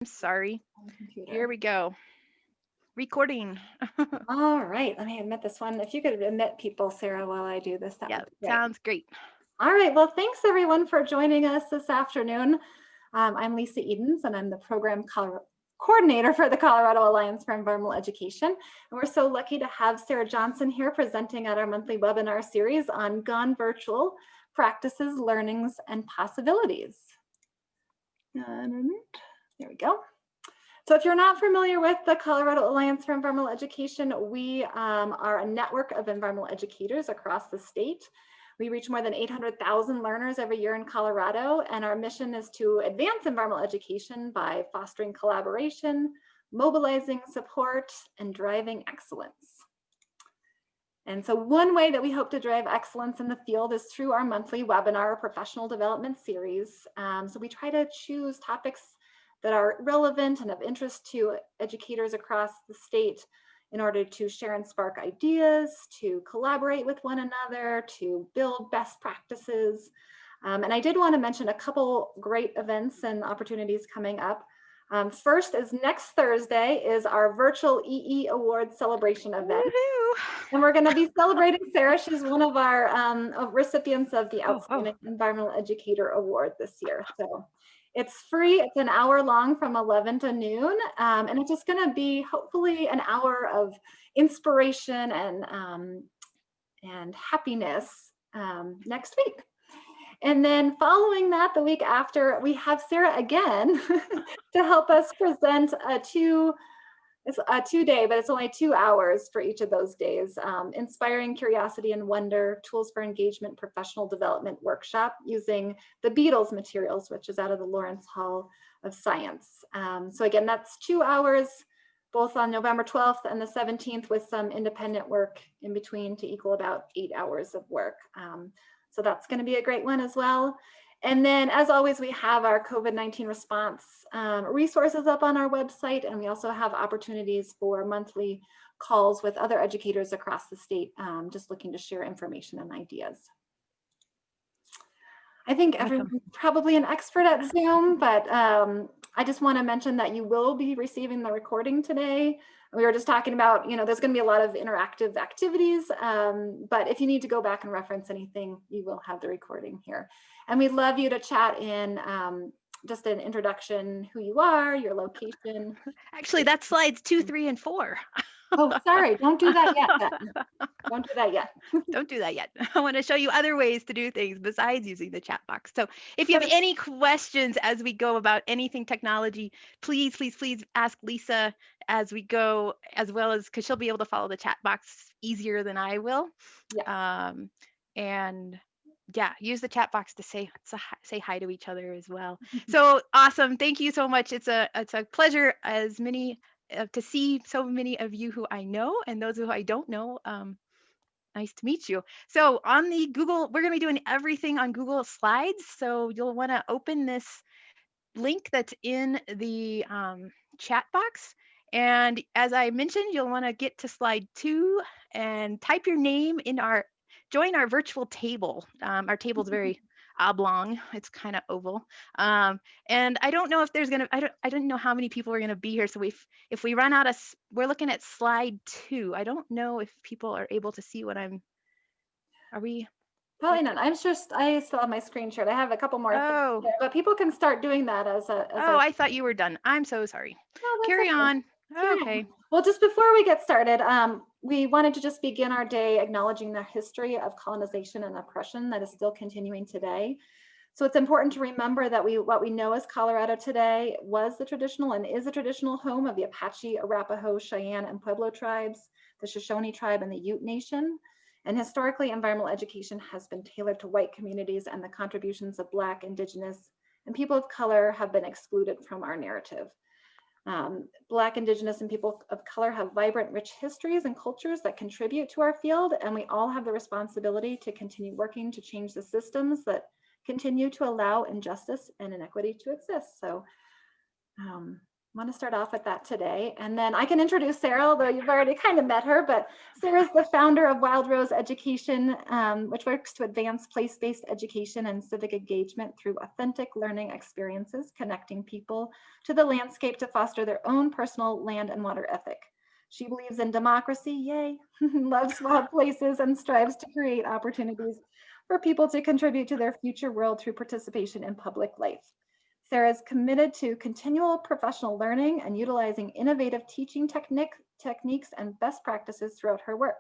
I'm sorry. on the Here computer. we go. Recording. All right, let me admit this one. If you could admit people, Sarah, while I do this, that Yeah, would be great. sounds great. All right, well, thanks everyone for joining us this afternoon. I'm Lisa Edens, and I'm the coordinator for the Colorado Alliance for Environmental Education. And we're so lucky to have Sarah Johnson here presenting at our monthly webinar series on Gone Virtual: Practices, Learnings, and Possibilities. There we go. So if you're not familiar with the Colorado Alliance for Environmental Education, we are a network of environmental educators across the state. We reach more than 800,000 learners every year in Colorado, and our mission is to advance environmental education by fostering collaboration, mobilizing support, and driving excellence. And so one way that we hope to drive excellence in the field is through our monthly webinar professional development series. So we try to choose topics that are relevant and of interest to educators across the state in order to share and spark ideas, to collaborate with one another, to build best practices. And I did want to mention a couple great events and opportunities coming up. First is next Thursday is our virtual EE Awards celebration event. Woohoo! And we're going to be celebrating Sarah. She's one of our recipients of the Oh, Outstanding Environmental Educator Award this year. So it's free. It's an hour long from 11 to noon. And it's just going to be hopefully an hour of inspiration and happiness next week. And then following that, the week after, we have Sarah again to help us present it's a 2-day, but it's only 2 hours for each of those days. Inspiring Curiosity and Wonder, Tools for Engagement Professional Development Workshop using the Beatles materials, which is out of the Lawrence Hall of Science. So again, that's 2 hours, both on November 12th and the 17th, with some independent work in between to equal about 8 hours of work. So that's going to be a great one as well. And then, as always, we have our COVID-19 response resources up on our website, and we also have opportunities for monthly calls with other educators across the state, just looking to share information and ideas. I think awesome. everyone's probably an expert at Zoom, but I just want to mention that you will be receiving the recording today. We were just talking about, there's going to be a lot of interactive activities, but if you need to go back and reference anything, you will have the recording here. And we'd love you to chat in just an introduction, who you are, your location. Actually, that's slides 2, 3, and 4. Oh, sorry, don't do that yet then. Don't do that yet. Don't do that yet. I want to show you other ways to do things besides using the chat box. So if you have Sure. any questions as we go about anything technology, please ask Lisa as we go, as well as because she'll be able to follow the chat box easier than I will. Yeah. Um, and yeah, use the chat box to say hi to each other as well. So awesome. Thank you so much. It's a pleasure as many to see so many of you who I know and those who I don't know. Nice to meet you. So on the Google, we're going to be doing everything on Google Slides. So you'll want to open this link that's in the chat box. And as I mentioned, you'll want to get to slide 2 and type your name in join our virtual table. Our table is very oblong. It's kind of oval. And I don't know if there's gonna. I don't know how many people are gonna be here. So if we run out of, we're looking at slide 2. I don't know if people are able to see what I'm. Are we? Probably not. I still have my screen shared. I have a couple more things Oh, there, but people can start doing that as oh, our. I thought you were done. I'm so sorry. Oh, that's Carry okay. on. Sure. Okay. Well, just before we get started, we wanted to just begin our day acknowledging the history of colonization and oppression that is still continuing today. So it's important to remember that what we know as Colorado today was the traditional and is a traditional home of the Apache, Arapaho, Cheyenne, and Pueblo tribes, the Shoshone tribe, and the Ute Nation. And historically, environmental education has been tailored to white communities, and the contributions of Black, Indigenous, and people of color have been excluded from our narrative. Black, Indigenous, and people of color have vibrant, rich histories and cultures that contribute to our field, and we all have the responsibility to continue working to change the systems that continue to allow injustice and inequity to exist. So want to start off with that today. And then I can introduce Sarah, although you've already kind of met her, but Sarah's the founder of Wild Rose Education, which works to advance place-based education and civic engagement through authentic learning experiences, connecting people to the landscape to foster their own personal land and water ethic. She believes in democracy, yay, loves wild places, and strives to create opportunities for people to contribute to their future world through participation in public life. Sarah is committed to continual professional learning and utilizing innovative teaching techniques and best practices throughout her work.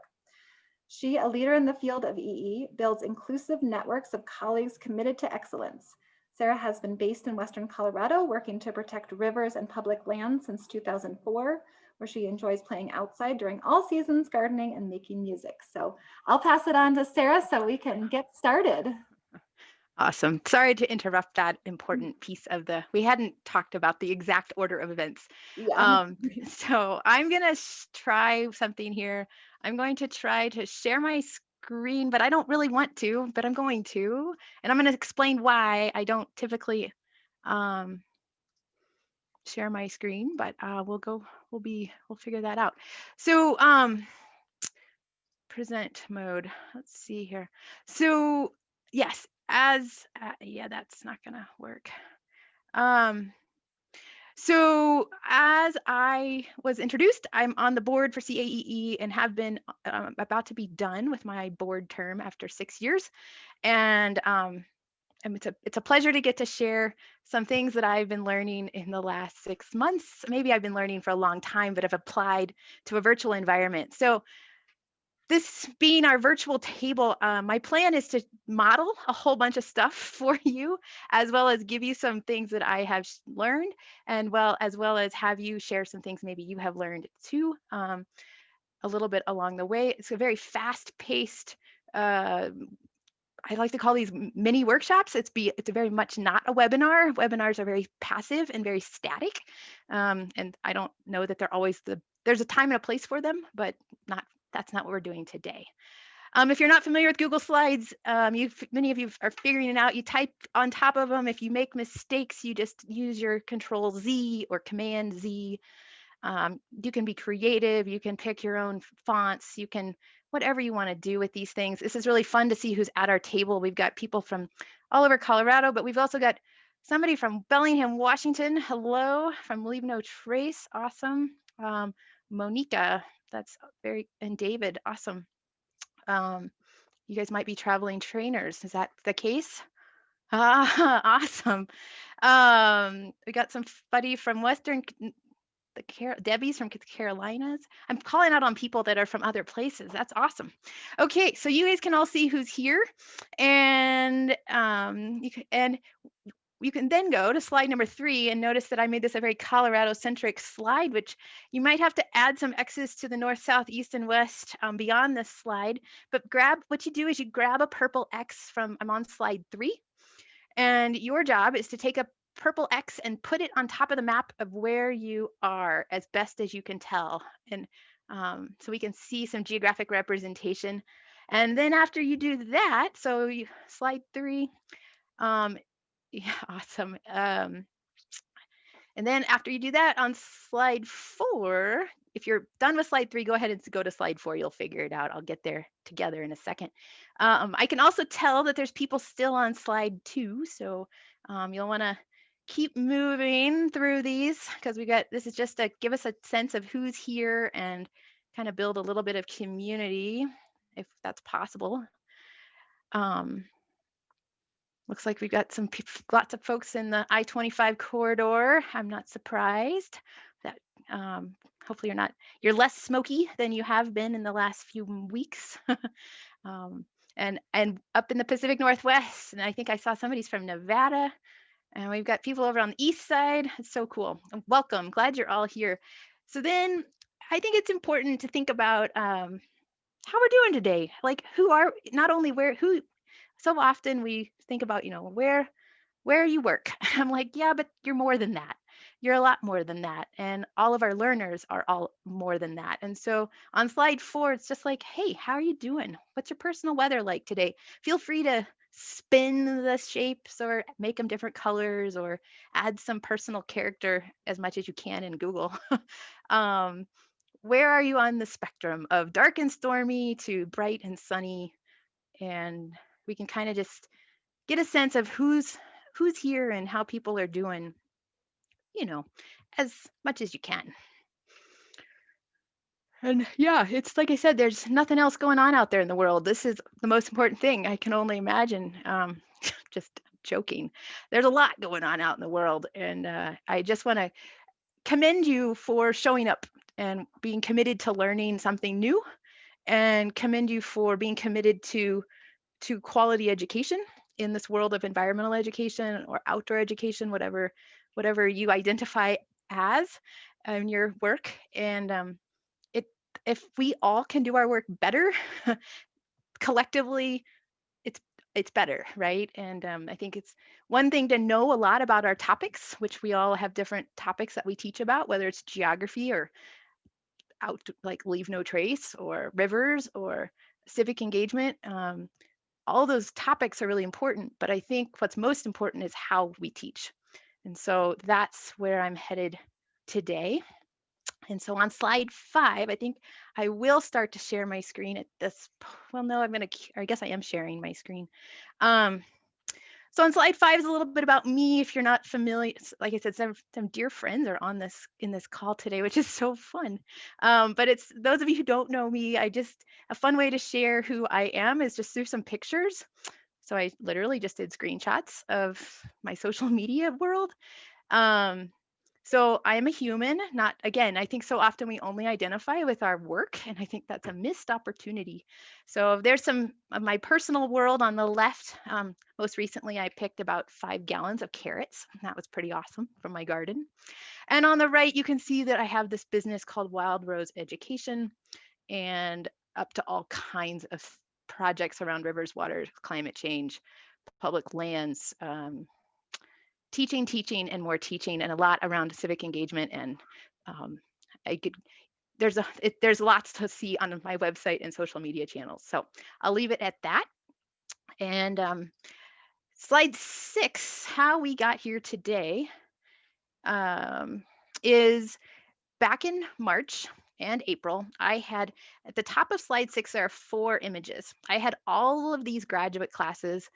She, a leader in the field of EE, builds inclusive networks of colleagues committed to excellence. Sarah has been based in Western Colorado, working to protect rivers and public lands since 2004, where she enjoys playing outside during all seasons, gardening, and making music. So I'll pass it on to Sarah so we can get started. Awesome. Sorry to interrupt that important piece of we hadn't talked about the exact order of events. Yeah. So I'm going to try something here. I'm going to try to share my screen, but I don't really want to, but I'm going to. And I'm going to explain why I don't typically um, share my screen, but we'll figure that out. So present mode, let's see here. So yes, yeah, that's not gonna work. So as I was introduced, I'm on the board for CAEE and have been about to be done with my board term after 6 years. And it's a pleasure to get to share some things that I've been learning in the last 6 months. Maybe I've been learning for a long time, but have applied to a virtual environment. So this being our virtual table, my plan is to model a whole bunch of stuff for you, as well as give you some things that I have learned, and as well as have you share some things maybe you have learned too, a little bit along the way. It's a very fast-paced. I like to call these mini workshops. It's very much not a webinar. Webinars are very passive and very static, and I don't know that they're always there's a time and a place for them, but that's not what we're doing today. If you're not familiar with Google Slides, many of you are figuring it out. You type on top of them. If you make mistakes, you just use your Control Z or Command Z. You can be creative. You can pick your own fonts. You can whatever you want to do with these things. This is really fun to see who's at our table. We've got people from all over Colorado, but we've also got somebody from Bellingham, Washington. Hello, from Leave No Trace. Awesome. Monica, and David, awesome. You guys might be traveling trainers. Is that the case? Awesome. We got somebody from Debbie's from the Carolinas. I'm calling out on people that are from other places. That's awesome. Okay, so you guys can all see who's here, and you can then go to slide number 3 and notice that I made this a very Colorado-centric slide, which you might have to add some X's to the north, south, east, and west beyond this slide. But what you do is you grab a purple X I'm on slide 3, and your job is to take a purple X and put it on top of the map of where you are as best as you can tell. And so we can see some geographic representation. And then after you do that, slide 3, yeah, awesome. And then after you do that on slide 4, if you're done with slide 3, go ahead and go to slide 4. You'll figure it out. I'll get there together in a second. I can also tell that there's people still on slide 2. So you'll want to keep moving through these because this is just to give us a sense of who's here and kind of build a little bit of community if that's possible. Looks like we've got lots of folks in the I-25 corridor. I'm not surprised that hopefully you're less smoky than you have been in the last few weeks. And up in the Pacific Northwest, and I think I saw somebody's from Nevada, and we've got people over on the east side. It's so cool. Welcome. Glad you're all here. So then I think it's important to think about how we're doing today. Like who so often we think about, where you work. I'm like, yeah, but you're more than that. You're a lot more than that. And all of our learners are all more than that. And so on slide 4, it's just like, hey, how are you doing? What's your personal weather like today? Feel free to spin the shapes or make them different colors or add some personal character as much as you can in Google. um, where are you on the spectrum of dark and stormy to bright and sunny? And we can kind of just get a sense of who's here and how people are doing, you know, as much as you can. And yeah, it's like I said, there's nothing else going on out there in the world. This is the most important thing I can only imagine. Just joking. There's a lot going on out in the world. And I just want to commend you for showing up and being committed to learning something new, and commend you for being committed to quality education in this world of environmental education or outdoor education, whatever you identify as in your work. And it if we all can do our work better collectively, it's it's better, right? And I think it's one thing to know a lot about our topics, which we all have different topics that we teach about, whether it's geography or out like leave no trace or rivers or civic engagement. All those topics are really important, but I think what's most important is how we teach. And so that's where I'm headed today. And so on slide 5, I think I will start to share my screen at this. Well, no, I guess I am sharing my screen. Um, so on slide 5 is a little bit about me. If you're not familiar, like I said, some dear friends are on this in this call today, which is so fun. But it's those of you who don't know me, a fun way to share who I am is just through some pictures. So I literally just did screenshots of my social media world. Um, so I am a human, not again, I think so often we only identify with our work, and I think that's a missed opportunity. So there's some of my personal world on the left. Most recently, I picked about 5 gallons of carrots. That was pretty awesome from my garden. And on the right, you can see that I have this business called Wild Rose Education, and up to all kinds of projects around rivers, waters, climate change, public lands, teaching, and more teaching, and a lot around civic engagement. And um, I could there's lots to see on my website and social media channels. So I'll leave it at that. And slide 6, how we got here today, um, is back in March and April. I had at the top of slide 6 there are 4 images. I had all of these graduate classes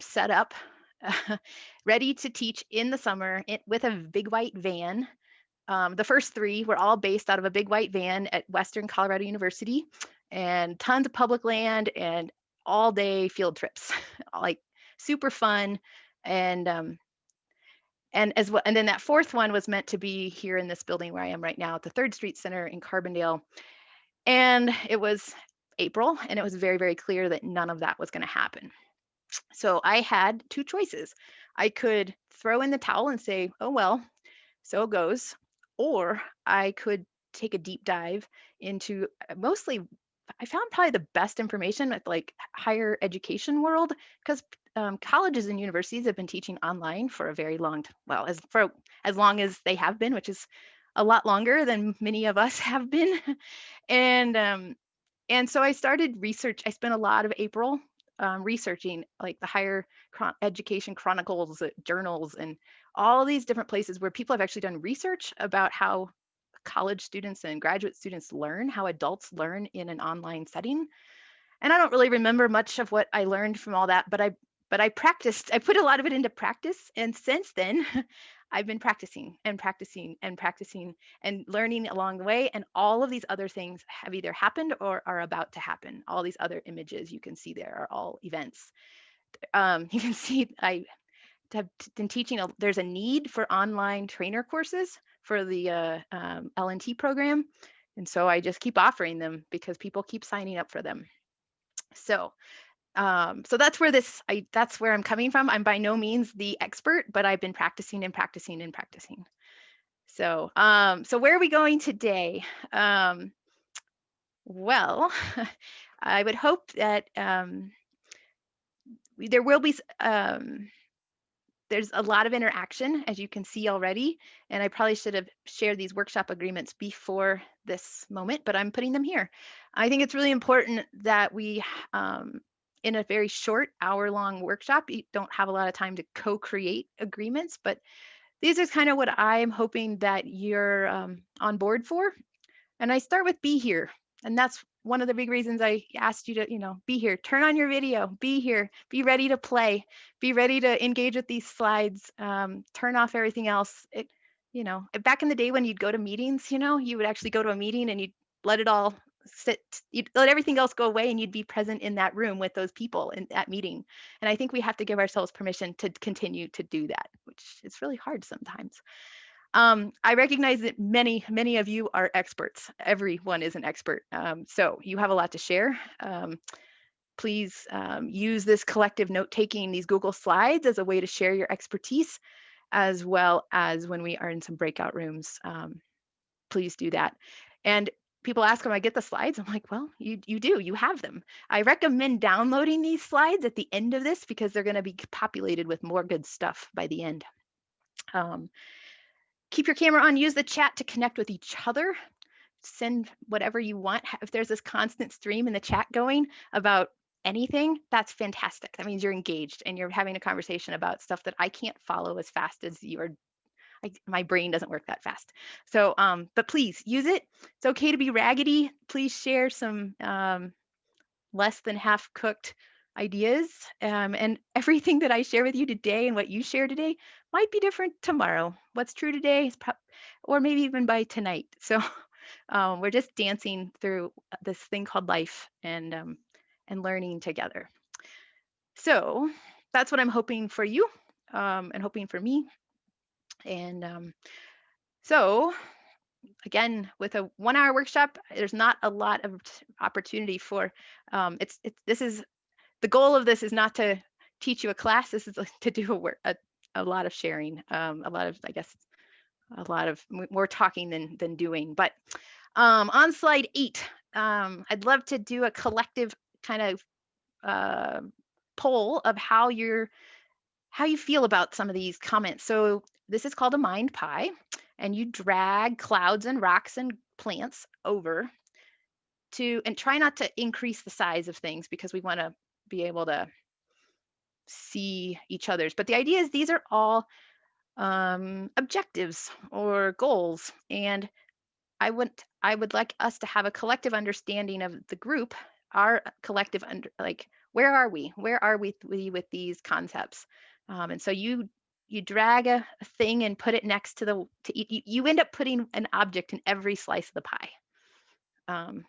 set up, ready to teach in the summer with a big white van. The first 3 were all based out of a big white van at Western Colorado University, and tons of public land and all day field trips, like super fun. And and as well, and then that 4th one was meant to be here in this building where I am right now at the Third Street Center in Carbondale. And it was April, and it was very, very clear that none of that was going to happen. So I had 2 choices. I could throw in the towel and say, oh, well, so it goes. Or I could take a deep dive into mostly, I found probably the best information at like higher education world, because colleges and universities have been teaching online for a very long, well, as long as they have been, which is a lot longer than many of us have been. and and so I started research. I spent a lot of April researching like the higher education chronicles, journals, and all these different places where people have actually done research about how college students and graduate students learn, how adults learn in an online setting. And I don't really remember much of what I learned from all that, but I practiced. I put a lot of it into practice, and since then, I've been practicing and practicing and practicing and learning along the way. And all of these other things have either happened or are about to happen. All these other images you can see there are all events. You can see I have been teaching. There's a need for online trainer courses for the L&T program, and so I just keep offering them because people keep signing up for them. So so that's where I'm coming from. I'm by no means the expert, but I've been practicing and practicing and practicing. So so where are we going today? Well, I would hope that there will be there's a lot of interaction, as you can see already, and I probably should have shared these workshop agreements before this moment, but I'm putting them here. I think it's really important that we in a very short hour-long workshop. You don't have a lot of time to co-create agreements, but these are kind of what I'm hoping that you're on board for. And I start with be here. And that's one of the big reasons I asked you to, be here. Turn on your video, be here, be ready to play, be ready to engage with these slides, turn off everything else. Back in the day when you'd go to meetings, you would actually go to a meeting and you'd let it all sit, you'd let everything else go away and you'd be present in that room with those people in that meeting. And I think we have to give ourselves permission to continue to do that, which is really hard sometimes. I recognize that many of you are experts. Everyone is an expert. So you have a lot to share. Please use this collective note taking, these Google Slides, as a way to share your expertise, as well as when we are in some breakout rooms. Please do that. And people ask, "When I get the slides?" I'm like, well, you do, you have them. I recommend downloading these slides at the end of this because they're going to be populated with more good stuff by the end. Keep your camera on, use the chat to connect with each other. Send whatever you want. If there's this constant stream in the chat going about anything, that's fantastic. That means you're engaged and you're having a conversation about stuff that I can't follow as fast as you are. My brain doesn't work that fast. So, but please use it. It's okay to be raggedy. Please share some less than half cooked ideas. And everything that I share with you today and what you share today might be different tomorrow. What's true today is or maybe even by tonight. So we're just dancing through this thing called life and learning together. So that's what I'm hoping for you and hoping for me. And so again, with a 1 hour workshop, there's not a lot of opportunity for this is the goal of this is not to teach you a class. This is to do a lot of sharing, a lot of, I guess, a lot of more talking than doing. But on slide 8, I'd love to do a collective kind of uh, poll of how you feel about some of these comments. So this is called a mind pie, and you drag clouds and rocks and plants over and try not to increase the size of things because we want to be able to see each other's. But the idea is these are all objectives or goals, and I would like us to have a collective understanding of the group, our collective like where are we with these concepts, and so you drag a thing and put it next to you end up putting an object in every slice of the pie. Um,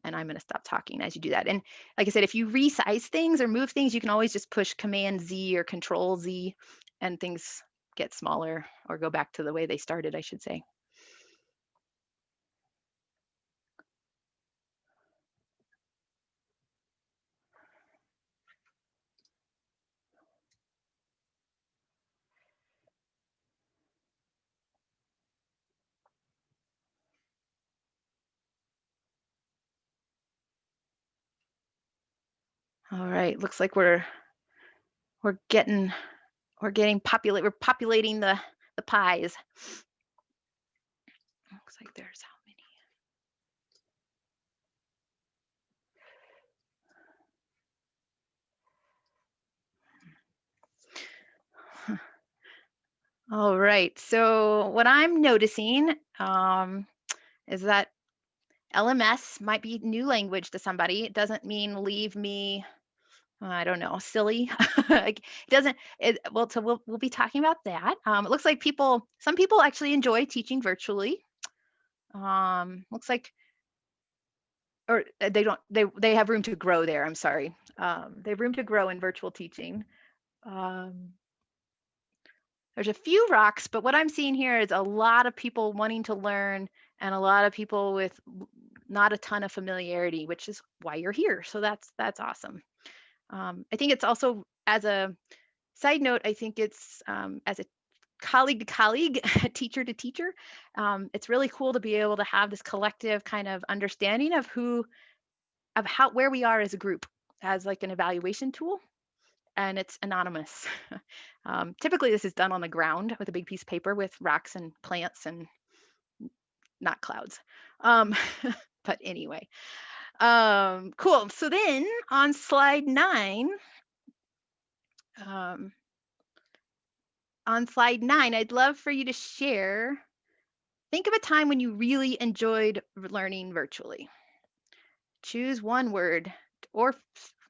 and I'm going to stop talking as you do that. And like I said, if you resize things or move things, you can always just push Command Z or Control Z, and things get smaller or go back to the way they started, I should say. All right, looks like we're getting we're populating the pies. Looks like there's how many. All right, so what I'm noticing is that LMS might be new language to somebody. It doesn't mean leave me, I don't know, silly. Like, it doesn't. Well, so we'll be talking about that. It looks like some people actually enjoy teaching virtually. Looks like, or they don't. They have room to grow there. I'm sorry. They have room to grow in virtual teaching. Um, there's a few rocks, but what I'm seeing here is a lot of people wanting to learn and a lot of people with not a ton of familiarity, which is why you're here. So that's awesome. I think it's also, as a side note, I think it's as a colleague to colleague, teacher to teacher, it's really cool to be able to have this collective kind of understanding of where we are as a group, as like an evaluation tool, and it's anonymous. Typically, this is done on the ground with a big piece of paper with rocks and plants and not clouds. Um, but anyway, Cool. So then on slide 9, um, I'd love for you to share. Think of a time when you really enjoyed learning virtually. Choose one word or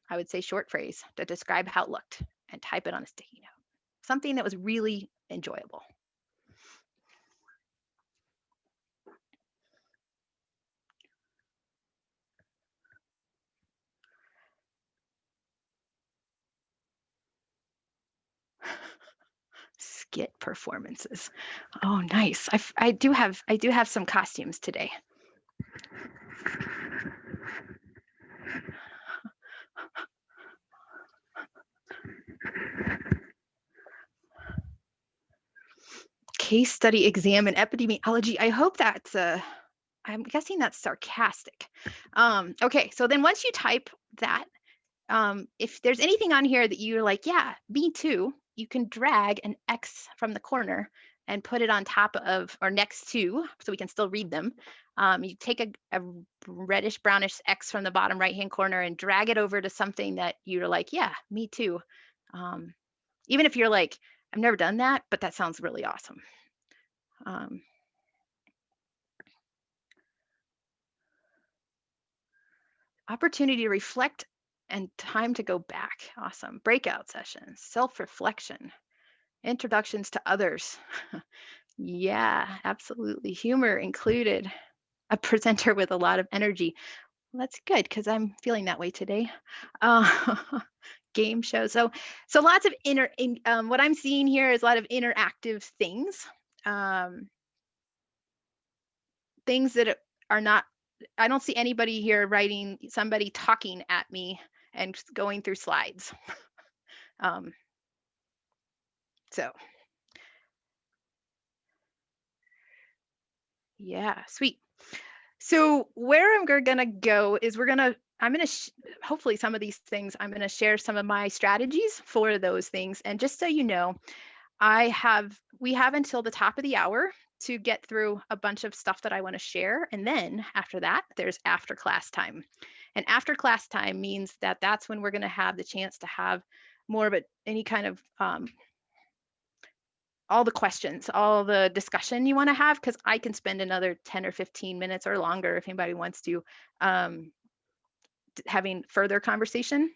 I would say short phrase to describe how it looked and type it on a sticky note. Something that was really enjoyable. Skit performances. Oh, nice. I do have some costumes today. Case study exam in epidemiology. I hope that's I'm guessing that's sarcastic. Okay, so then once you type that, if there's anything on here that you're like, yeah, me too, you can drag an X from the corner and put it on top of or next to, so we can still read them. You take a reddish brownish X from the bottom right hand corner and drag it over to something that you're like, yeah, me too. Um, Even if you're like, I've never done that, but that sounds really awesome. Um, Opportunity to reflect and time to go back. Awesome. Breakout sessions, self reflection, introductions to others. Yeah, absolutely. Humor included. A presenter with a lot of energy. Well, that's good because I'm feeling that way today. Uh, Game show. So lots of what I'm seeing here is a lot of interactive things. Um, Things that are not. I don't see anybody here writing somebody talking at me and going through slides. Um, so yeah, sweet. So where I'm gonna go is I'm gonna hopefully some of these things I'm gonna share some of my strategies for those things. And just so you know, we have until the top of the hour to get through a bunch of stuff that I want to share. And then after that, there's after class time. And after class time means that that's when we're going to have the chance to have more of any kind of all the questions, all the discussion you want to have, because I can spend another 10 or 15 minutes or longer if anybody wants to um, having further conversation.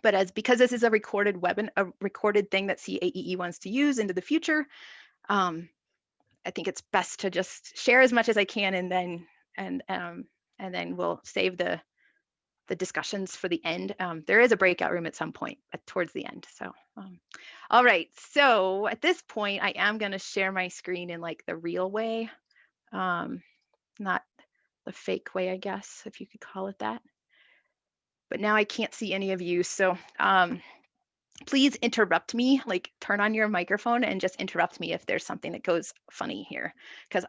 But because this is a a recorded thing that CAEE wants to use into the future, um, I think it's best to just share as much as I can, and um, and then we'll save the discussions for the end. There is a breakout room at some point towards the end. So, all right. So at this point, I am going to share my screen in like the real way, not the fake way, I guess, if you could call it that. But now I can't see any of you. So please interrupt me, like turn on your microphone and just interrupt me if there's something that goes funny here, because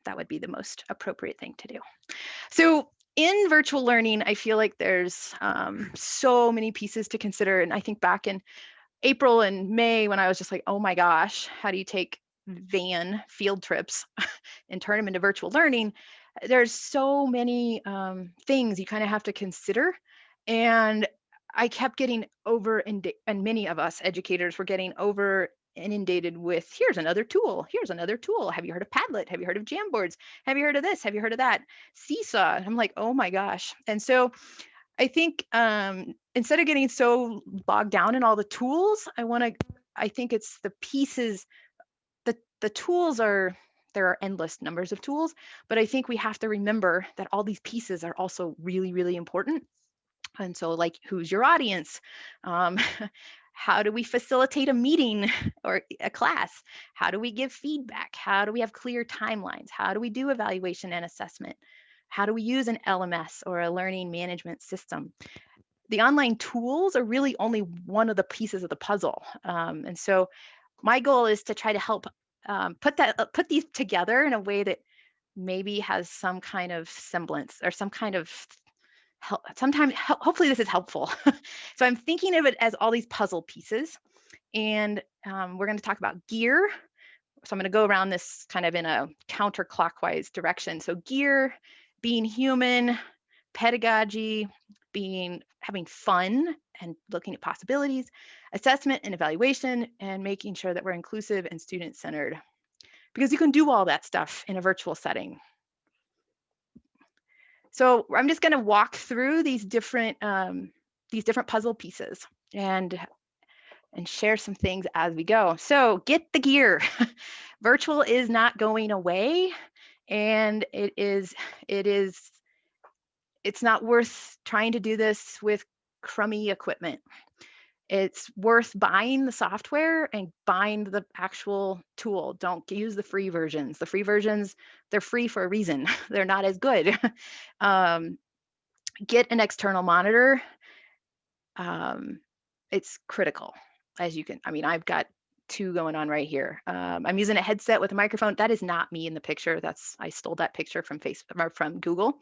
that would be the most appropriate thing to do. So in virtual learning, I feel like there's so many pieces to consider. And I think back in April and May when I was just like, oh my gosh, how do you take van field trips and turn them into virtual learning? There's so many things you kind of have to consider. And I kept getting and many of us educators were getting over inundated with here's another tool, here's another tool. Have you heard of Padlet? Have you heard of Jamboards? Have you heard of this? Have you heard of that? Seesaw. I'm like, oh my gosh. And so I think instead of getting so bogged down in all the tools, I think it's the pieces, the tools are, there are endless numbers of tools, but I think we have to remember that all these pieces are also really, really important. And so, like, who's your audience? Um, how do we facilitate a meeting or a class? How do we give feedback? How do we have clear timelines? How do we do evaluation and assessment? How do we use an LMS or a learning management system? The online tools are really only one of the pieces of the puzzle. And so my goal is to try to help put these together in a way that maybe has some kind of semblance or some kind of help. Sometimes, hopefully, this is helpful. So I'm thinking of it as all these puzzle pieces, and we're going to talk about gear. So I'm going to go around this kind of in a counterclockwise direction. So gear, being human, pedagogy being having fun and looking at possibilities, assessment and evaluation, and making sure that we're inclusive and student centered. Because you can do all that stuff in a virtual setting. So I'm just going to walk through these different puzzle pieces and share some things as we go. So get the gear. Virtual is not going away, and it's not worth trying to do this with crummy equipment. It's worth buying the software and buying the actual tool. Don't use the free versions. The free versions, they're free for a reason. They're not as good. Get an external monitor. It's critical. As you can, I mean, I've got two going on right here. I'm using a headset with a microphone. That is not me in the picture. I stole that picture from Facebook or from Google.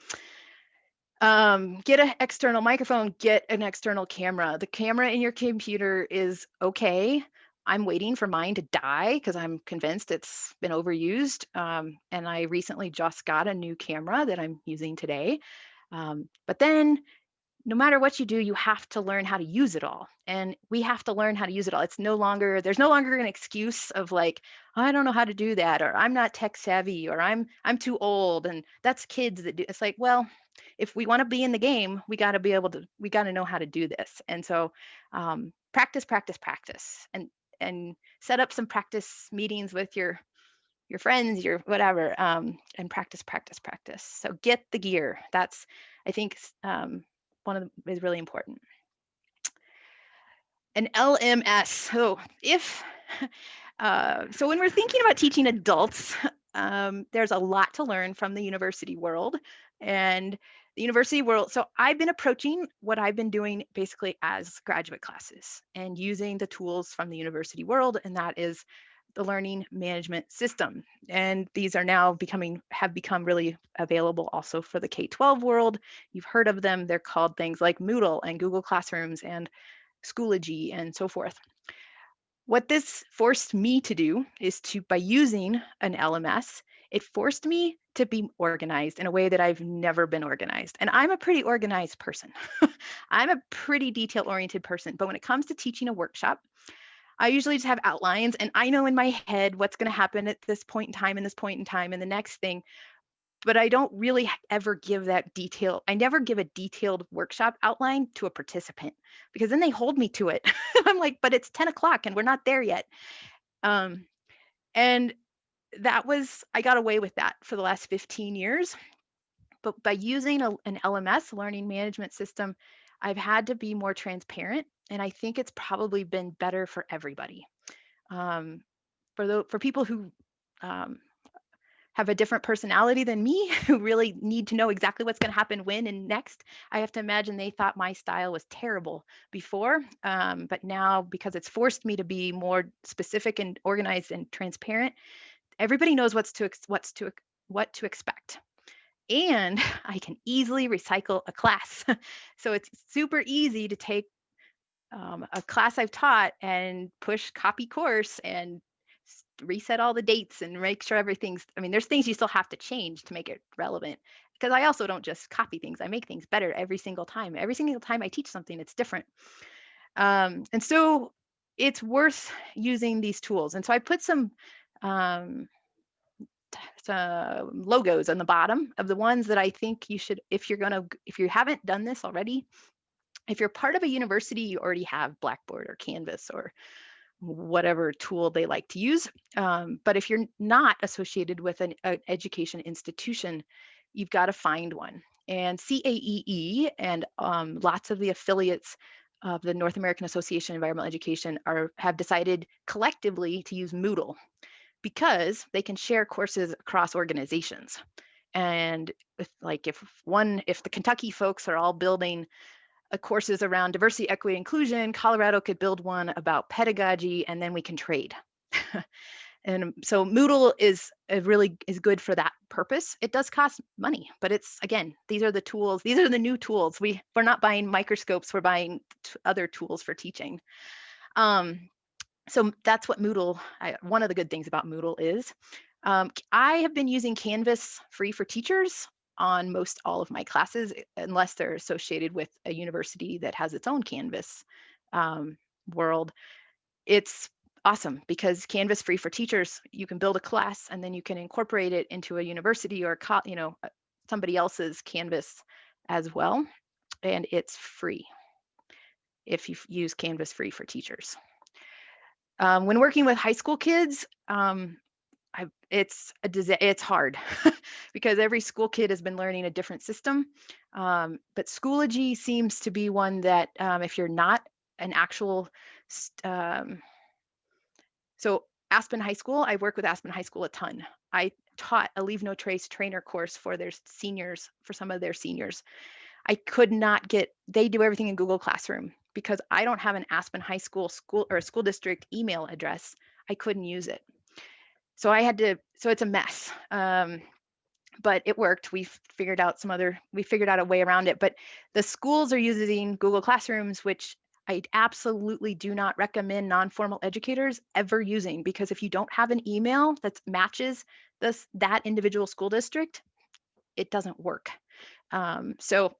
Get an external microphone, get an external camera. The camera in your computer is okay. I'm waiting for mine to die because I'm convinced it's been overused. And I recently just got a new camera that I'm using today. But then no matter what you do, you have to learn how to use it all. And we have to learn how to use it all. There's no longer an excuse of like, I don't know how to do that, or I'm not tech savvy, or I'm too old. And that's kids that do. It's like, well, if we want to be in the game, we got to know how to do this. And so practice, practice, practice, and set up some practice meetings with your friends, your whatever, and practice, practice, practice. So get the gear. That's, I think, is really important. An LMS. So when we're thinking about teaching adults, there's a lot to learn from the university world. And the university world, so I've been approaching what I've been doing basically as graduate classes and using the tools from the university world, and that is the learning management system. And these are now have become really available also for the K-12 world. You've heard of them. They're called things like Moodle and Google Classrooms and Schoology and so forth. What this forced me to do is by using an LMS, it forced me to be organized in a way that I've never been organized. And I'm a pretty organized person. I'm a pretty detail oriented person. But when it comes to teaching a workshop, I usually just have outlines and I know in my head what's going to happen at this point in time and this point in time and the next thing. But I don't really ever give that detail. I never give a detailed workshop outline to a participant because then they hold me to it. I'm like, but it's 10 o'clock and we're not there yet. Um, and I got away with that for the last 15 years. But by using an LMS, learning management system, I've had to be more transparent. And I think it's probably been better for everybody. For people who have a different personality than me, who really need to know exactly what's going to happen when and next, I have to imagine they thought my style was terrible before. But now, because it's forced me to be more specific and organized and transparent, everybody knows what to expect. And I can easily recycle a class. So it's super easy to take a class I've taught and push copy course and reset all the dates and make sure there's things you still have to change to make it relevant, because I also don't just copy things. I make things better every single time. Every single time I teach something, it's different. And so it's worth using these tools. And so I put some logos on the bottom of the ones that I think you should, if you haven't done this already, if you're part of a university, you already have Blackboard or Canvas or whatever tool they like to use. But if you're not associated with an education institution, you've got to find one. And CAEE and lots of the affiliates of the North American Association of Environmental Education have decided collectively to use Moodle because they can share courses across organizations. And if the Kentucky folks are all building courses around diversity, equity, inclusion, Colorado could build one about pedagogy, and then we can trade. And so Moodle is good for that purpose. It does cost money, but these are the tools. These are the new tools. We're not buying microscopes. We're buying other tools for teaching. So that's what Moodle. One of the good things about Moodle is I have been using Canvas free for teachers on most all of my classes, unless they're associated with a university that has its own Canvas um, world. It's awesome because Canvas free for teachers. You can build a class and then you can incorporate it into a university or somebody else's Canvas as well, and it's free if you use Canvas free for teachers. When working with high school kids, it's hard because every school kid has been learning a different system. But Schoology seems to be one that if you're not an actual so Aspen High School, I work with Aspen High School a ton. I taught a Leave No Trace trainer course for their seniors, for some of their seniors. I could not get, they do everything in Google Classroom because I don't have an Aspen High School or a school district email address. I couldn't use it. So I had to, so it's a mess. But it worked. We figured out a way around it. But the schools are using Google Classrooms, which I absolutely do not recommend non-formal educators ever using, because if you don't have an email that matches that individual school district, it doesn't work. So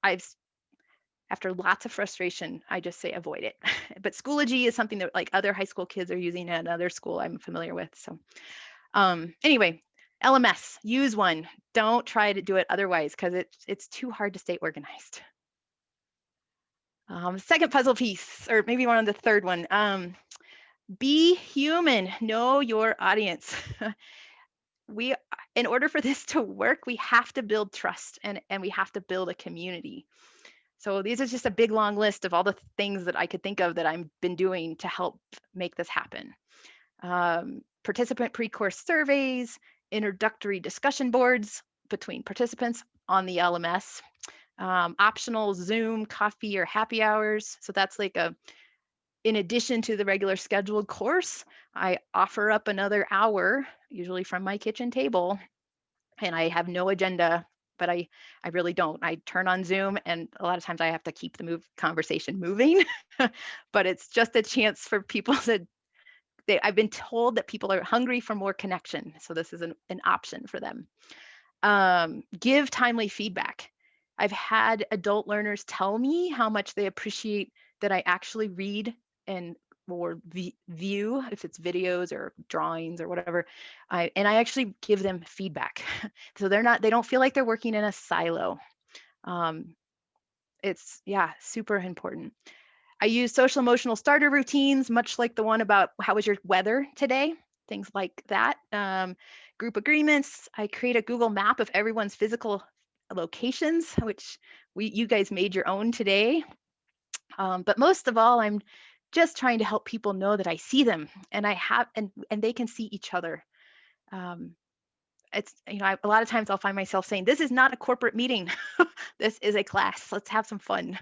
after lots of frustration, I just say avoid it. But Schoology is something that like other high school kids are using at another school I'm familiar with. So anyway, LMS, use one. Don't try to do it otherwise because it's too hard to stay organized. Second puzzle piece, or maybe one on the third one. Be human. Know your audience. In order for this to work, we have to build trust and we have to build a community. So these are just a big long list of all the things that I could think of that I've been doing to help make this happen. Participant pre-course surveys, introductory discussion boards between participants on the LMS, optional Zoom coffee or happy hours. So that's like in addition to the regular scheduled course, I offer up another hour, usually from my kitchen table, and I have no agenda, but I really don't. I turn on Zoom, and a lot of times I have to keep the conversation moving, but it's just a chance for people to I've been told that people are hungry for more connection. So this is an option for them. Give timely feedback. I've had adult learners tell me how much they appreciate that I actually read and or view, if it's videos or drawings or whatever, and I actually give them feedback. So they don't feel like they're working in a silo. It's super important. I use social emotional starter routines, much like the one about how was your weather today, things like that. Group agreements. I create a Google map of everyone's physical locations, which you guys made your own today. But most of all, I'm just trying to help people know that I see them and and they can see each other. Um, it's a lot of times I'll find myself saying, this is not a corporate meeting. This is a class. Let's have some fun.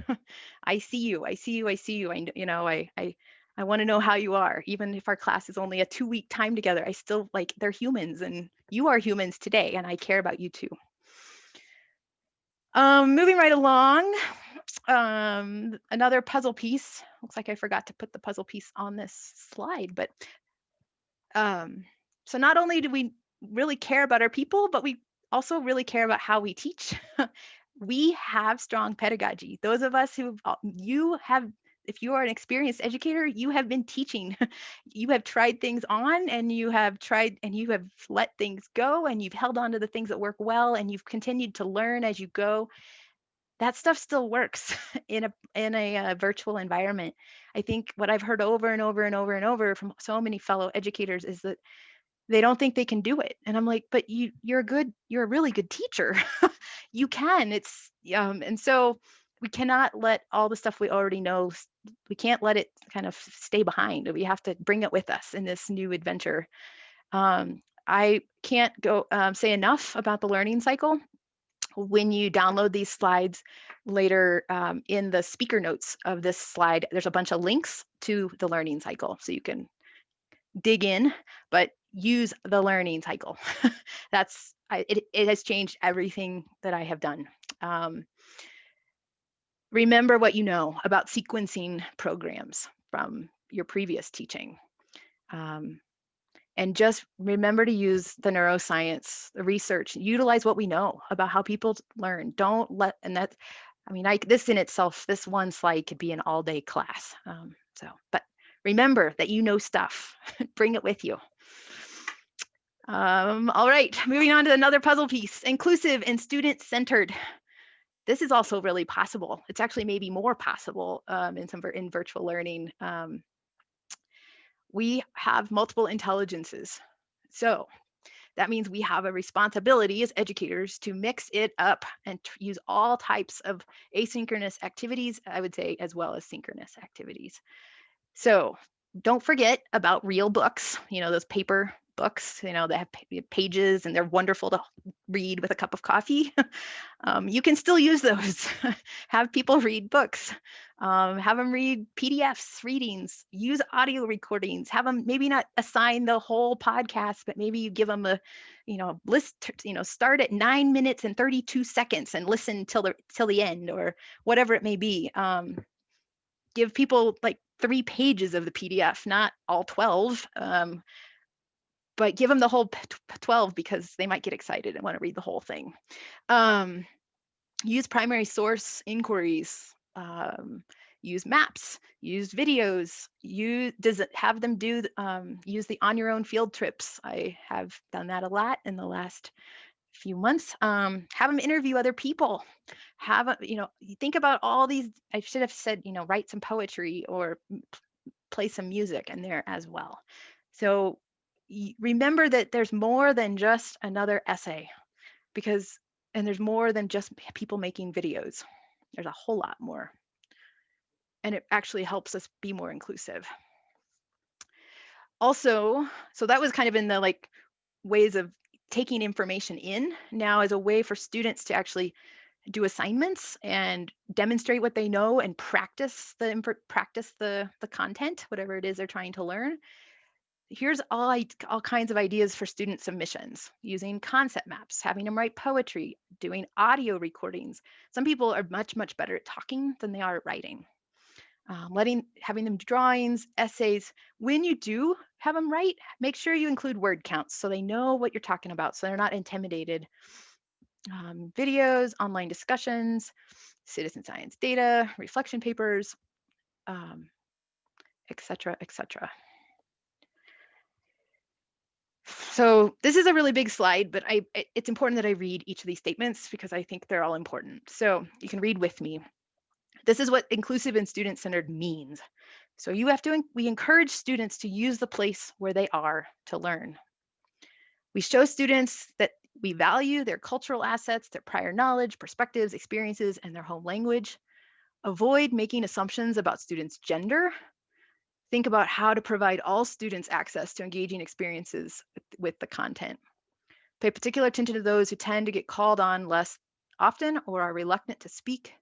I see you. I see you. I see you. I want to know how you are. Even if our class is only a 2-week time together, I still like, they're humans and you are humans today, and I care about you too. Moving right along, another puzzle piece. Looks like I forgot to put the puzzle piece on this slide, but so not only do we really care about our people, but we also really care about how we teach. We have strong pedagogy. Those of us if you are an experienced educator, you have been teaching. You have tried things on and you have let things go and you've held on to the things that work well and you've continued to learn as you go. That stuff still works in a virtual environment. I think what I've heard over and over and over and over from so many fellow educators is that they don't think they can do it. And I'm like, but you're a really good teacher. You can. And so we cannot let all the stuff we already know, we can't let it kind of stay behind. We have to bring it with us in this new adventure. I can't say enough about the learning cycle. When you download these slides later, in the speaker notes of this slide, there's a bunch of links to the learning cycle. So you can dig in, but use the learning cycle. It has changed everything that I have done. Remember what you know about sequencing programs from your previous teaching. And just remember to use the neuroscience, the research, utilize what we know about how people learn. Don't let, and that, I mean, this in itself, this one slide could be an all day class. But remember that you know stuff, bring it with you. All right, moving on to another puzzle piece, inclusive and student centered. This is also really possible. It's actually maybe more possible in virtual learning. We have multiple intelligences. So that means we have a responsibility as educators to mix it up and use all types of asynchronous activities, I would say, as well as synchronous activities. So don't forget about real books, those paper books, that have pages and they're wonderful to read with a cup of coffee. You can still use those. Have people read books. Have them read PDFs, readings, use audio recordings, have them maybe not assign the whole podcast, but maybe you give them a, list, start at 9 minutes and 32 seconds and listen till the end or whatever it may be. Give people like 3 pages of the PDF, not all 12, but give them the whole 12 because they might get excited and want to read the whole thing. Use primary source inquiries, use maps, use videos, have them use the on your own field trips. I have done that a lot in the last few months. Have them interview other people. Think about all these. I should have said, write some poetry or play some music in there as well. So remember that there's more than just another essay and there's more than just people making videos. There's a whole lot more. And it actually helps us be more inclusive. Also, so that was kind of in the ways of taking information in. Now as a way for students to actually do assignments and demonstrate what they know and practice the content, whatever it is they're trying to learn. Here's all kinds of ideas for student submissions, using concept maps, having them write poetry, doing audio recordings. Some people are much better at talking than they are at writing. Having them do drawings, essays. When you do have them write, make sure you include word counts so they know what you're talking about, so they're not intimidated. Videos, online discussions, citizen science data, reflection papers, etc., etc. So this is a really big slide, but it's important that I read each of these statements because I think they're all important. So you can read with me. This is what inclusive and student-centered means. So we encourage students to use the place where they are to learn. We show students that we value their cultural assets, their prior knowledge, perspectives, experiences, and their home language. Avoid making assumptions about students' gender. Think about how to provide all students access to engaging experiences with the content. Pay particular attention to those who tend to get called on less often or are reluctant to speak.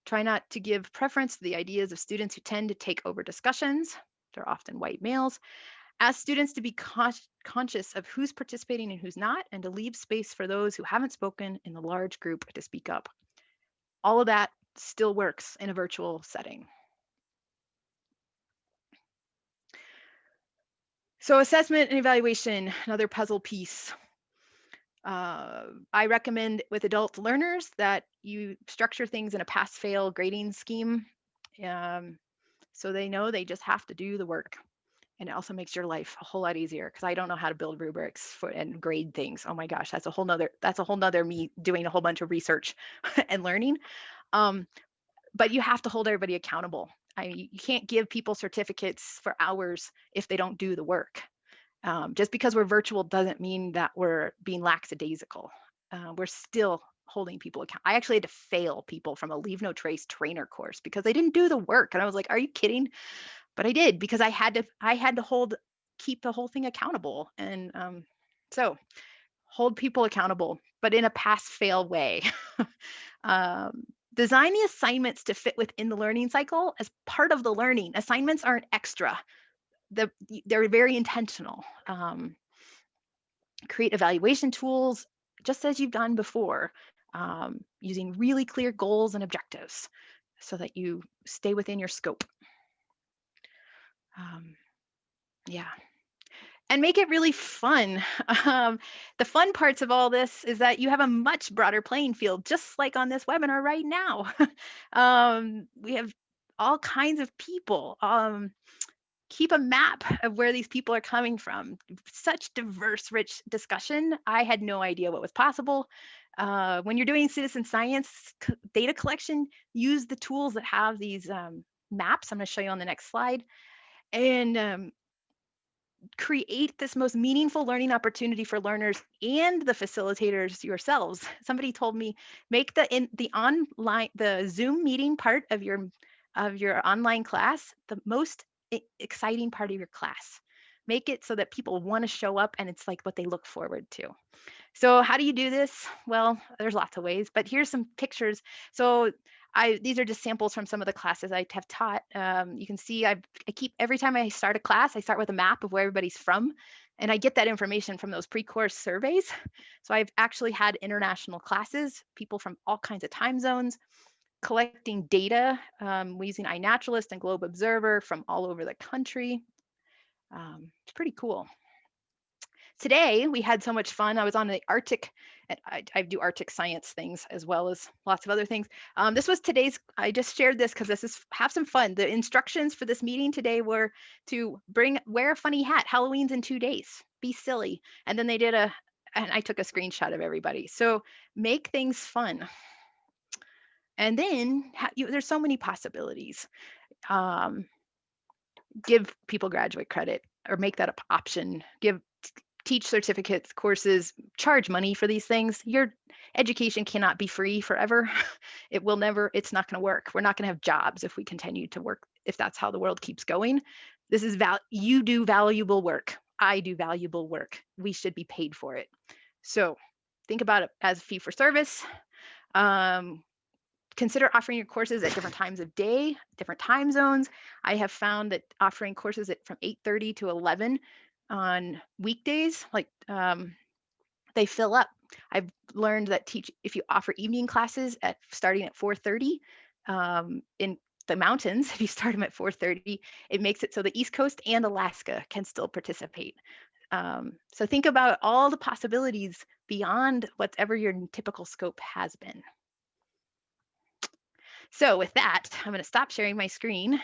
Try not to give preference to the ideas of students who tend to take over discussions. They're often white males. Ask students to be conscious of who's participating and who's not, and to leave space for those who haven't spoken in the large group to speak up. All of that still works in a virtual setting. So assessment and evaluation, another puzzle piece. I recommend with adult learners that you structure things in a pass-fail grading scheme, so they know they just have to do the work. And it also makes your life a whole lot easier because I don't know how to build rubrics and grade things. Oh my gosh, that's a whole nother me doing a whole bunch of research and learning. But you have to hold everybody accountable. You can't give people certificates for hours if they don't do the work. Just because we're virtual doesn't mean that we're being lackadaisical. We're still holding people accountable. I actually had to fail people from a Leave No Trace trainer course because they didn't do the work. And I was like, are you kidding? But I did because I had to keep the whole thing accountable. And so hold people accountable, but in a pass-fail way. Design the assignments to fit within the learning cycle as part of the learning. Assignments aren't extra. They're very intentional. Create evaluation tools just as you've done before, using really clear goals and objectives so that you stay within your scope. Yeah. and make it really fun. Um, the fun parts of all this is that you have a much broader playing field, just like on this webinar right now. We have all kinds of people. Keep a map of where these people are coming from. Such diverse, rich discussion. I had no idea what was possible. When you're doing citizen science data collection, use the tools that have these maps. I'm going to show you on the next slide. And create this most meaningful learning opportunity for learners and the facilitators yourselves. Somebody told me make the Zoom meeting part of your online class the most exciting part of your class. Make it so that people want to show up and it's like what they look forward to. So how do you do this? Well, there's lots of ways, but here's some pictures. So these are just samples from some of the classes I have taught. You can see I keep every time I start a class, I start with a map of where everybody's from, and I get that information from those pre-course surveys. So I've actually had international classes, people from all kinds of time zones, collecting data using iNaturalist and Globe Observer from all over the country. It's pretty cool. Today we had so much fun. I was on the Arctic, and I do Arctic science things as well as lots of other things. This was today's. I just shared this because this is have some fun. The instructions for this meeting today were to wear a funny hat. Halloween's in 2 days. Be silly. And then they did and I took a screenshot of everybody. So make things fun. And then there's so many possibilities. Um, give people graduate credit or make that an option. Teach certificates, courses, charge money for these things. Your education cannot be free forever. It will never, it's not going to work. We're not going to have jobs if we continue to work, if that's how the world keeps going. This is you do valuable work. I do valuable work. We should be paid for it. So think about it as fee for service. Consider offering your courses at different times of day, different time zones. I have found that offering courses from 8:30 to 11 on weekdays, like they fill up. I've learned that if you offer evening classes starting at 4:30 in the mountains, if you start them at 4:30, it makes it so the East Coast and Alaska can still participate. So think about all the possibilities beyond whatever your typical scope has been. So with that, I'm going to stop sharing my screen, or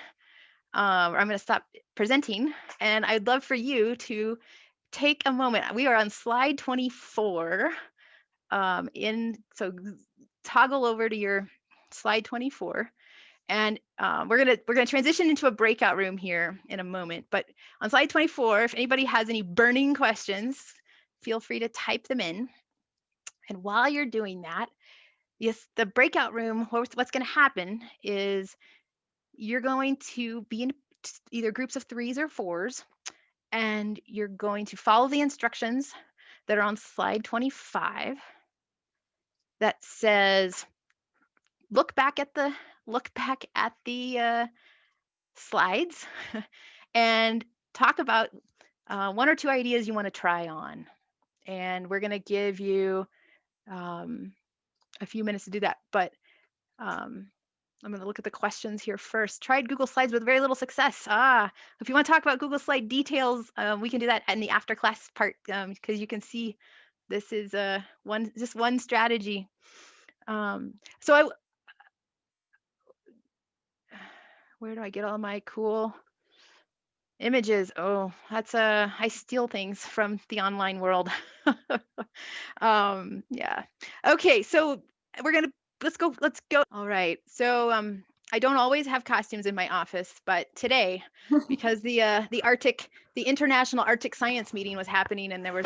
I'm going to stop presenting, and I'd love for you to take a moment. We are on slide 24. So toggle over to your slide 24, and we're gonna transition into a breakout room here in a moment. But on slide 24, if anybody has any burning questions, feel free to type them in. And while you're doing that, yes, the breakout room, what's going to happen is you're going to be in either groups of 3s or 4s, and you're going to follow the instructions that are on slide 25 that says look back at the slides and talk about 1 or 2 ideas you want to try on. And we're going to give you a few minutes to do that. But I'm going to look at the questions here first. Tried Google Slides with very little success. If you want to talk about Google Slide details, we can do that in the after class part, because you can see this is just one strategy. So where do I get all my cool images? Oh, that's I steal things from the online world. Yeah. Okay, so let's go. All right. So I don't always have costumes in my office, but today, because the International Arctic Science Meeting was happening, and there was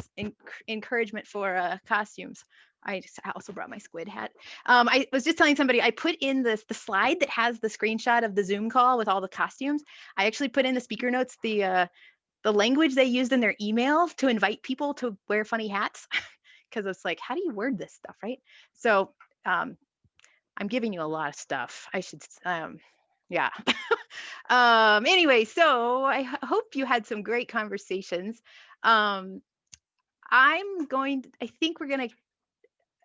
encouragement for costumes. I also brought my squid hat. I was just telling somebody I put in the slide that has the screenshot of the Zoom call with all the costumes. I actually put in the speaker notes the language they used in their email to invite people to wear funny hats, because it's like, how do you word this stuff, right? So I'm giving you a lot of stuff. I should, yeah. Anyway, so I hope you had some great conversations. I think we're gonna,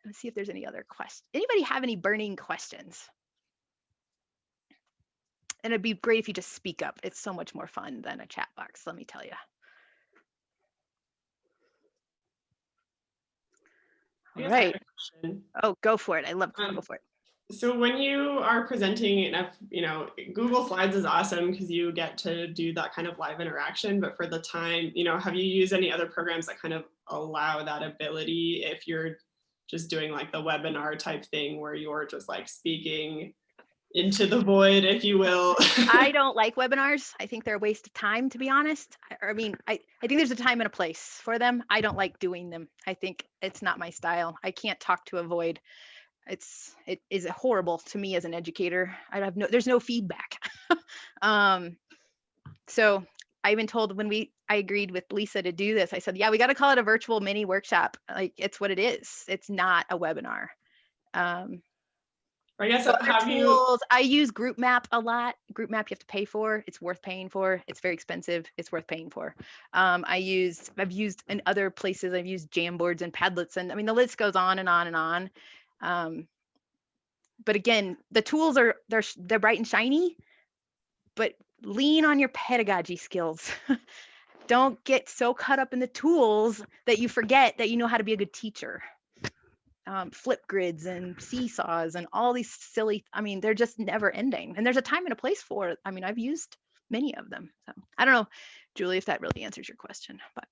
let's see if there's any other questions. Anybody have any burning questions? And it'd be great if you just speak up. It's so much more fun than a chat box, let me tell you. I All guess I have right. a question. Oh, go for it. I love to go Um, for it. so when you are presenting, Google Slides is awesome because you get to do that kind of live interaction. But for the time, have you used any other programs that kind of allow that ability if you're just doing like the webinar type thing where you're just like speaking into the void, if you will? I don't like webinars. I think they're a waste of time, to be honest. I think there's a time and a place for them. I don't like doing them. I think it's not my style. I can't talk to a void. It is horrible to me as an educator. There's no feedback. So I even told when I agreed with Lisa to do this, I said, yeah, we got to call it a virtual mini workshop. Like it's what it is. It's not a webinar. I guess Other have you tools, I use Group Map a lot. Group Map you have to pay for. It's worth paying for. It's very expensive. It's worth paying for. I've used in other places. I've used Jamboards and Padlets, and I mean the list goes on and on and on. But again, the tools they're bright and shiny, but lean on your pedagogy skills. Don't get so caught up in the tools that you forget that you know how to be a good teacher. Flip grids and seesaws and all these silly, they're just never ending. And there's a time and a place for it. I've used many of them. So I don't know, Julie, if that really answers your question, but.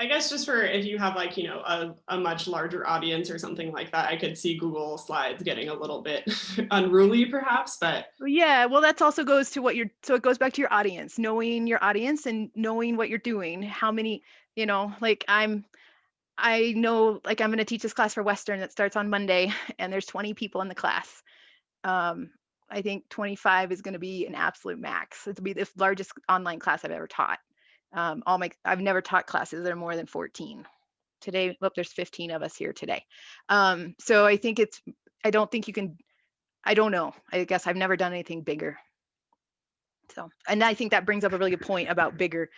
I guess just for if you have like, a much larger audience or something like that, I could see Google Slides getting a little bit unruly perhaps, but. Yeah, well, that also goes to so it goes back to your audience, knowing your audience and knowing what you're doing. How many, like I know, like I'm going to teach this class for Western that starts on Monday and there's 20 people in the class. I think 25 is going to be an absolute max. It'll be the largest online class I've ever taught. I've never taught classes that are more than 14. Today, there's 15 of us here today. So I think I don't think you can, I don't know. I guess I've never done anything bigger. So, and I think that brings up a really good point about bigger.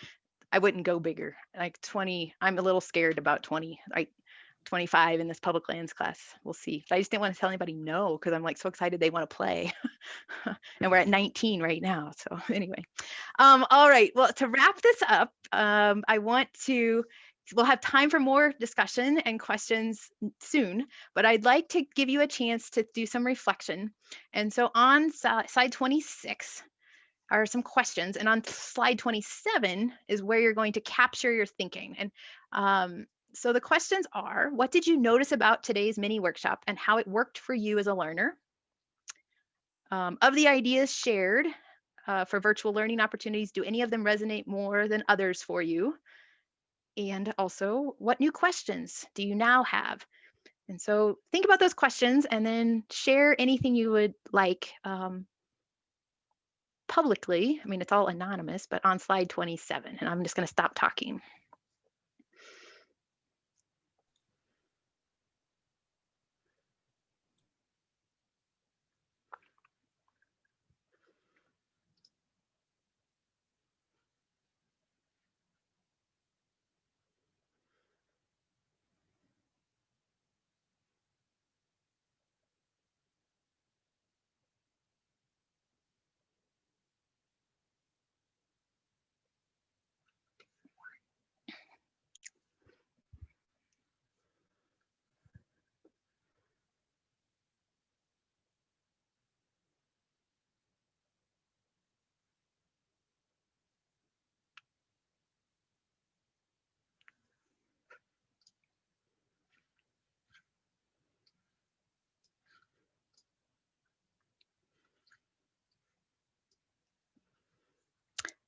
I wouldn't go bigger. Like 20, I'm a little scared about 20. 25 in this public lands class. We'll see. But I just didn't want to tell anybody no because I'm like so excited they want to play. And we're at 19 right now. So anyway, all right. Well, to wrap this up, we'll have time for more discussion and questions soon, but I'd like to give you a chance to do some reflection. And so on slide 26 are some questions, and on slide 27 is where you're going to capture your thinking. And so the questions are, what did you notice about today's mini workshop and how it worked for you as a learner? Of the ideas shared for virtual learning opportunities, do any of them resonate more than others for you? And also, what new questions do you now have? And so think about those questions and then share anything you would like publicly. It's all anonymous, but on slide 27, and I'm just going to stop talking.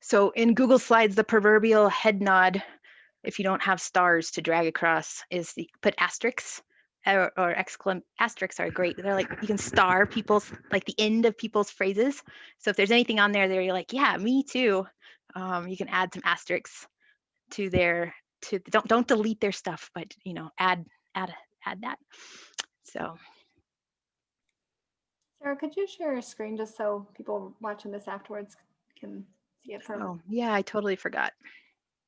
So in Google Slides, the proverbial head nod, if you don't have stars to drag across, is put asterisks or asterisks are great. They're like, you can star people's, like the end of people's phrases. So if there's anything on there, you're like, yeah, me too. You can add some asterisks to don't delete their stuff, but add that. So. Sarah, could you share your screen just so people watching this afterwards can see it from? Oh yeah, I totally forgot.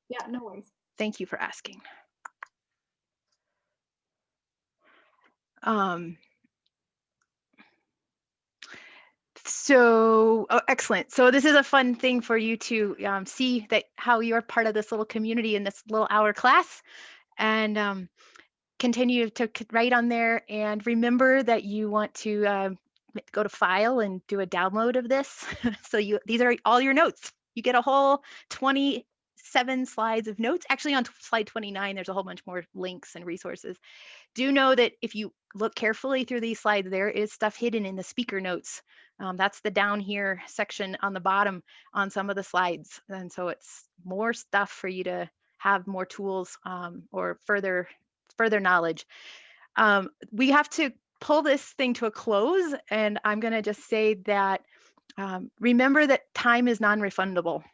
Yeah, no worries. Thank you for asking. Excellent. So this is a fun thing for you to see that how you're part of this little community in this little hour class. And continue to write on there, and remember that you want to go to file and do a download of this. So these are all your notes. You get a whole 27 slides of notes. Actually, on slide 29, there's a whole bunch more links and resources. Do know that if you look carefully through these slides, there is stuff hidden in the speaker notes. That's the down here section on the bottom on some of the slides. And so it's more stuff for you to have more tools or further knowledge. We have to pull this thing to a close, and I'm going to just say that remember that time is non-refundable.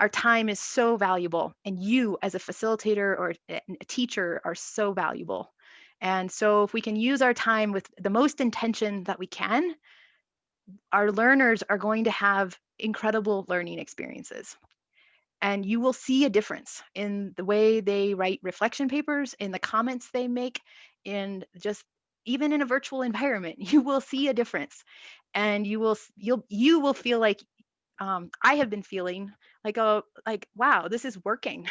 Our time is so valuable, and you as a facilitator or a teacher are so valuable. And so if we can use our time with the most intention that we can, our learners are going to have incredible learning experiences. And you will see a difference in the way they write reflection papers, in the comments they make, in just even in a virtual environment. You will see a difference, and you will feel like I have been feeling like, oh, like, wow, this is working.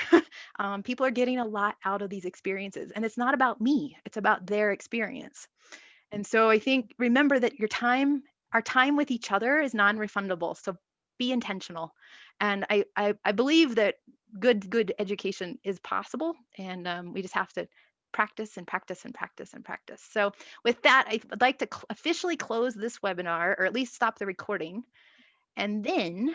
People are getting a lot out of these experiences, and it's not about me; it's about their experience. And so I think remember that our time with each other is non-refundable. So be intentional. And I believe that good education is possible, and we just have to practice and practice and practice and practice. So with that, I would like to officially close this webinar, or at least stop the recording. And then